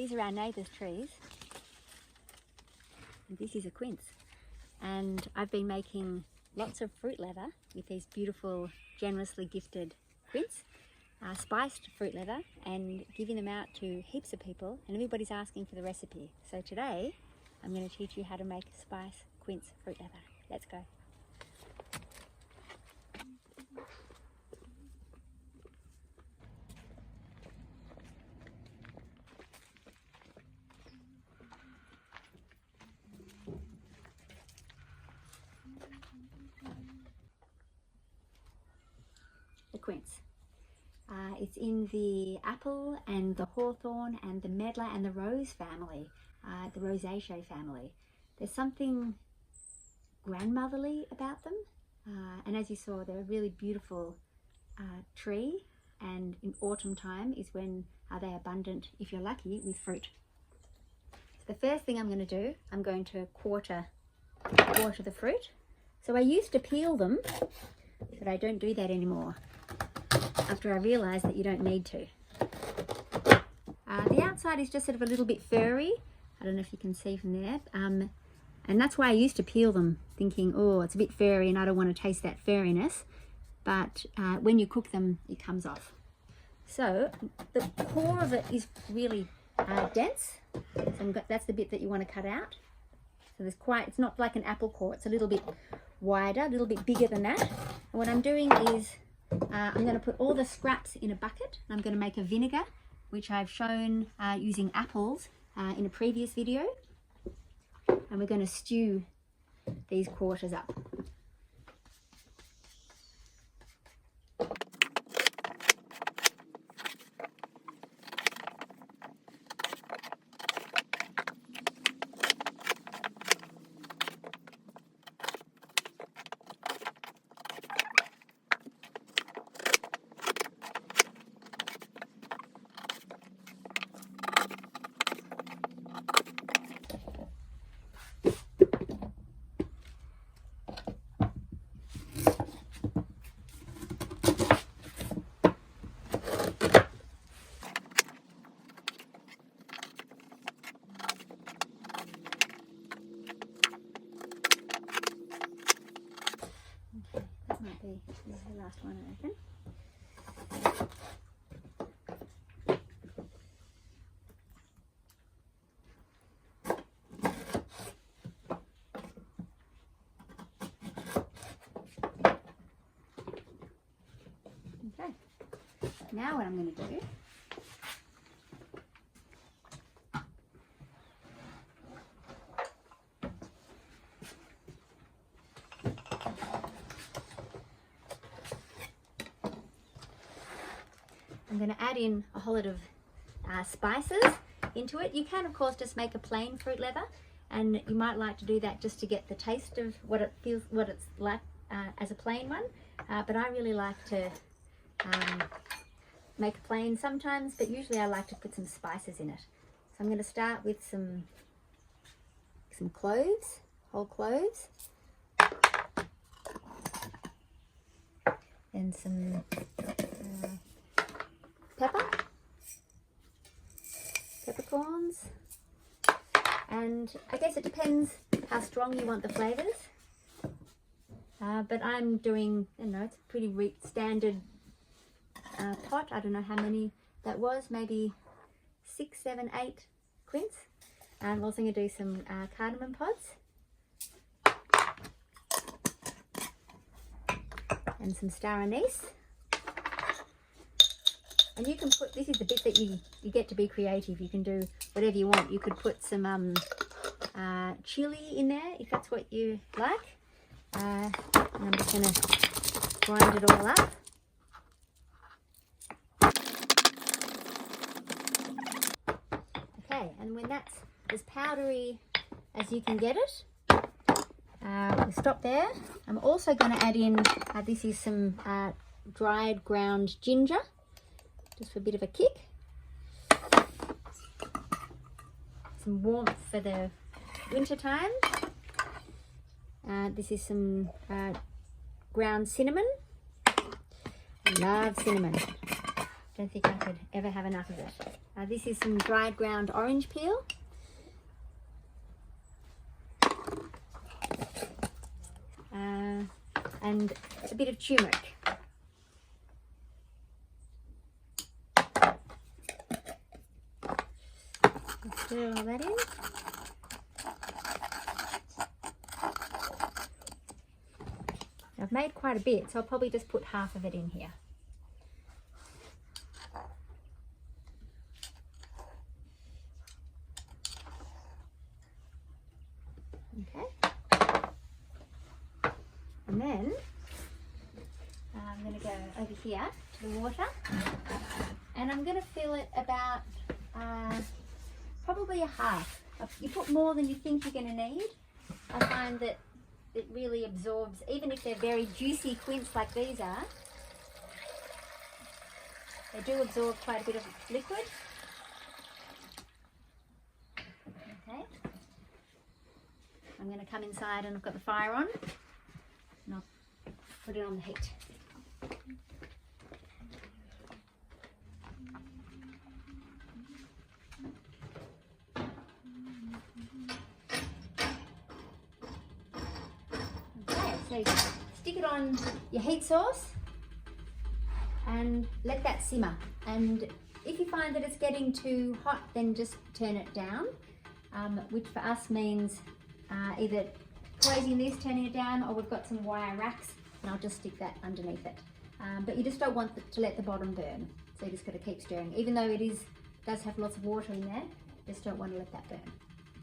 These are our neighbour's trees. And this is a quince. And I've been making lots of fruit leather with these beautiful, generously gifted quince, spiced fruit leather, and giving them out to heaps of people, and everybody's asking for the recipe. So today, I'm going to teach you how to make spice quince fruit leather. Let's go. The quince. It's in the apple and the hawthorn and the medlar and the rose family, the rosaceae family. There's something grandmotherly about them, and as you saw, they're a really beautiful tree, and in autumn time is when they're abundant, if you're lucky, with fruit. So the first thing I'm going to do, I'm going to quarter the fruit. So I used to peel them, but I don't do that anymore, after I realised that you don't need to. The outside is just sort of a little bit furry. I don't know if you can see from there. And that's why I used to peel them, thinking, oh, it's a bit furry and I don't want to taste that furriness. But when you cook them, it comes off. So the core of it is really dense. So that's the bit that you want to cut out. So it's not like an apple core. It's a little bit wider, a little bit bigger than that. And what I'm doing is I'm going to put all the scraps in a bucket. I'm going to make a vinegar, which I've shown using apples in a previous video. And we're going to stew these quarters up. This is the last one, I reckon. Okay, now what I'm going to do I'm going to add in a whole lot of spices into it. You can, of course, just make a plain fruit leather, and you might like to do that just to get the taste of what it's like as a plain one. But I really like to make a plain sometimes, but usually I like to put some spices in it. So I'm going to start with some cloves, whole cloves, and some peppercorns, and I guess it depends how strong you want the flavours, but I'm doing, it's a pretty standard pot. I don't know how many that was, maybe 6, 7, 8 quince. I'm also going to do some cardamom pods and some star anise. And you can put, this is the bit that you get to be creative. You can do whatever you want. You could put some chili in there if that's what you like. And I'm just going to grind it all up. Okay, and when that's as powdery as you can get it, we'll stop there. I'm also going to add in, this is some dried ground ginger, just for a bit of a kick. Some warmth for the winter time. This is some ground cinnamon. I love cinnamon. don't think I could ever have enough of it. This is some dried ground orange peel. And a bit of turmeric. Stir all that in. I've made quite a bit, so I'll probably just put half of it in here. Okay. And then I'm going to go over here to the water, and I'm going to fill it about probably a half. You put more than you think you're going to need. I find that it really absorbs, even if they're very juicy quince like these are, they do absorb quite a bit of liquid. Okay. I'm going to come inside, and I've got the fire on, and I'll put it on the heat. So stick it on your heat source and let that simmer. And if you find that it's getting too hot, then just turn it down, which for us means either closing this, turning it down, or we've got some wire racks, and I'll just stick that underneath it. But you just don't want to let the bottom burn, so you just got to keep stirring. Even though it does have lots of water in there, just don't want to let that burn.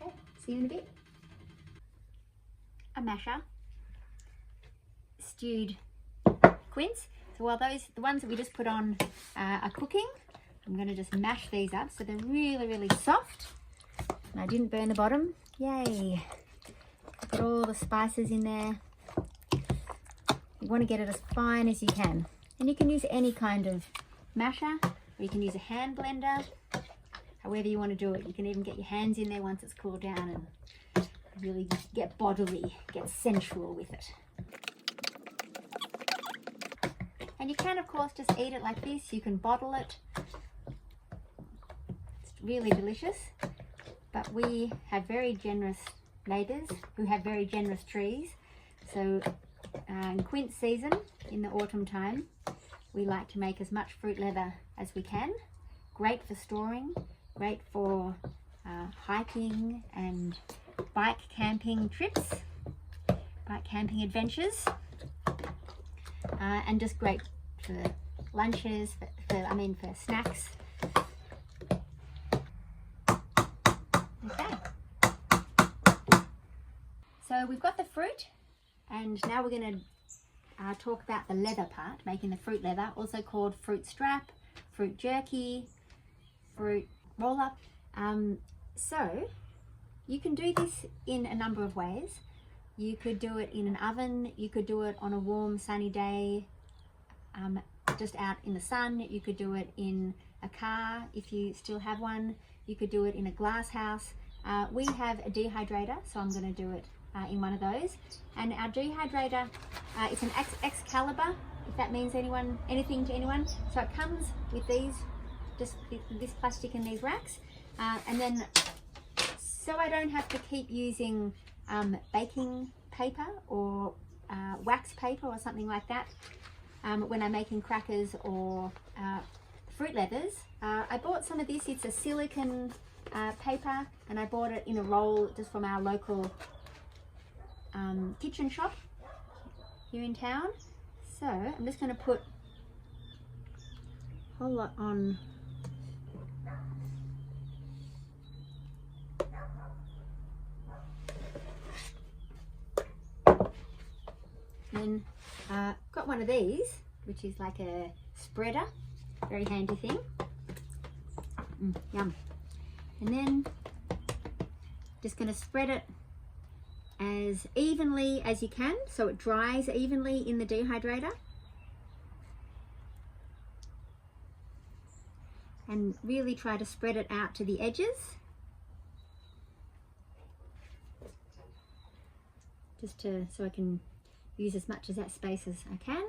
Okay, see you in a bit. A masher. Stewed quince. So while the ones that we just put on are cooking, I'm going to just mash these up so they're really, really soft. And I didn't burn the bottom. Yay! Got all the spices in there. You want to get it as fine as you can. And you can use any kind of masher, or you can use a hand blender. However you want to do it. You can even get your hands in there once it's cooled down and really get bodily, get sensual with it. And you can, of course, just eat it like this. You can bottle it. It's really delicious. But we have very generous neighbours who have very generous trees. So in quince season, in the autumn time, we like to make as much fruit leather as we can. Great for storing, great for hiking and bike camping trips, bike camping adventures. And just great for lunches, for snacks. Okay. So we've got the fruit, and now we're going to talk about the leather part, making the fruit leather, also called fruit strap, fruit jerky, fruit roll-up. So you can do this in a number of ways. You could do it in an oven, you could do it on a warm sunny day, just out in the sun. You could do it in a car if you still have one. You could do it in a glass house. We have a dehydrator, so I'm going to do it in one of those. And our dehydrator, it's an Excalibur, if that means anything to anyone. So it comes with these, just this plastic and these racks. And then, so I don't have to keep using baking paper or wax paper or something like that when I'm making crackers or fruit leathers. I bought some of this. It's a silicone paper, and I bought it in a roll just from our local kitchen shop here in town. So I'm just going to put a whole lot on. Then got one of these, which is like a spreader, very handy thing. Yum. And then just going to spread it as evenly as you can so it dries evenly in the dehydrator. And really try to spread it out to the edges. Just so I can use as much of that space as I can.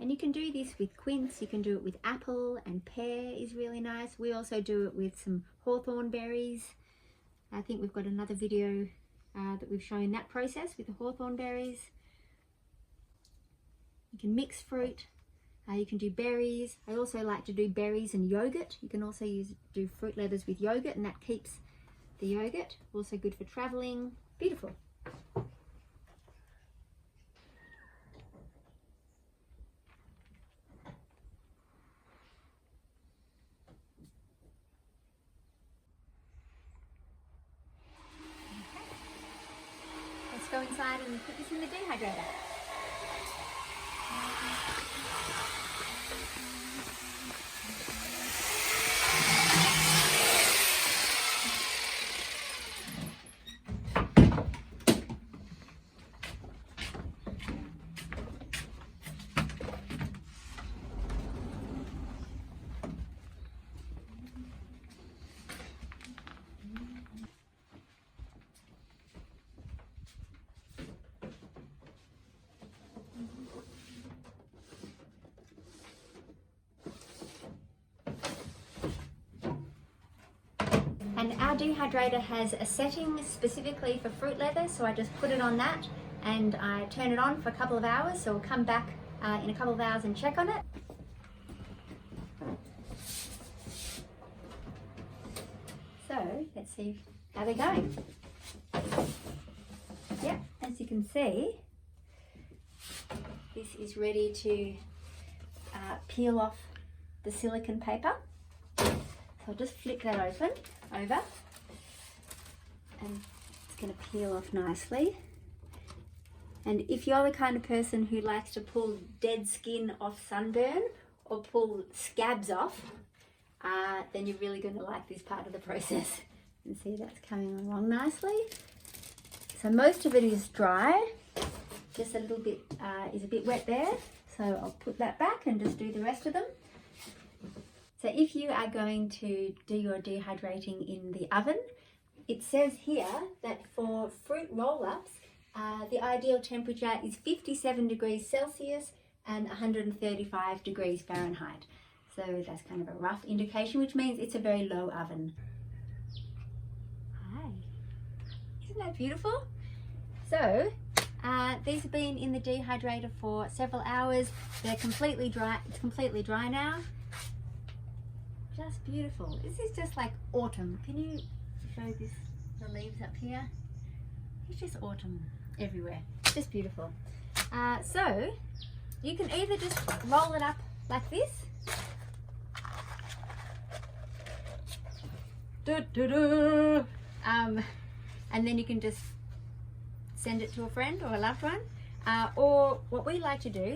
And you can do this with quince, you can do it with apple, and pear is really nice. We also do it with some hawthorn berries. I think we've got another video that we've shown that process with the hawthorn berries. You can mix fruit, you can do berries. I also like to do berries and yogurt. You can also do fruit leathers with yogurt, and that keeps the yogurt. Also good for traveling. Beautiful. Let's go inside and put this in the dehydrator. And our dehydrator has a setting specifically for fruit leather, so I just put it on that and I turn it on for a couple of hours. So we'll come back in a couple of hours and check on it. So let's see how they're going. Yep, as you can see, this is ready to peel off the silicone paper. So I'll just flip that over, and it's going to peel off nicely. And if you're the kind of person who likes to pull dead skin off sunburn or pull scabs off, then you're really going to like this part of the process. You can see that's coming along nicely. So most of it is dry, just a little bit is a bit wet there. So I'll put that back and just do the rest of them. So if you are going to do your dehydrating in the oven, it says here that for fruit roll-ups, the ideal temperature is 57 degrees Celsius and 135 degrees Fahrenheit. So that's kind of a rough indication, which means it's a very low oven. Hi, isn't that beautiful? So these have been in the dehydrator for several hours. They're completely dry. It's completely dry now. Just beautiful. This is just like autumn. Can you show this, the leaves up here? It's just autumn everywhere. Just beautiful. So you can either just roll it up like this. And then you can just send it to a friend or a loved one. Or what we like to do,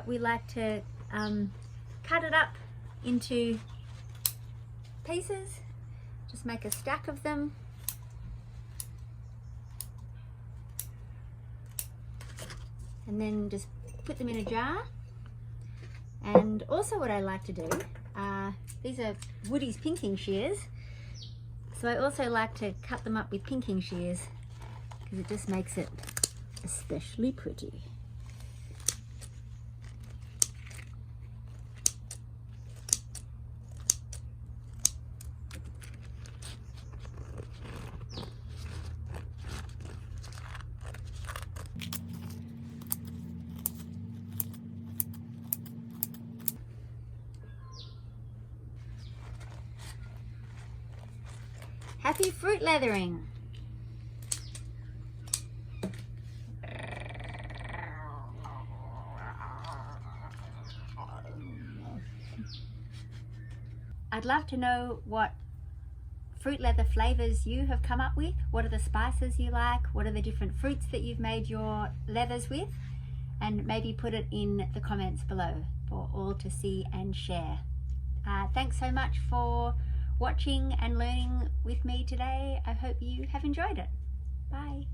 we like to cut it up into pieces. Just make a stack of them. And then just put them in a jar. And also what I like to do, these are Woody's pinking shears. So I also like to cut them up with pinking shears because it just makes it especially pretty. Happy fruit leathering! I'd love to know what fruit leather flavors you have come up with. What are the spices you like? What are the different fruits that you've made your leathers with? And maybe put it in the comments below for all to see and share. Thanks so much for watching and learning with me today. I hope you have enjoyed it. Bye.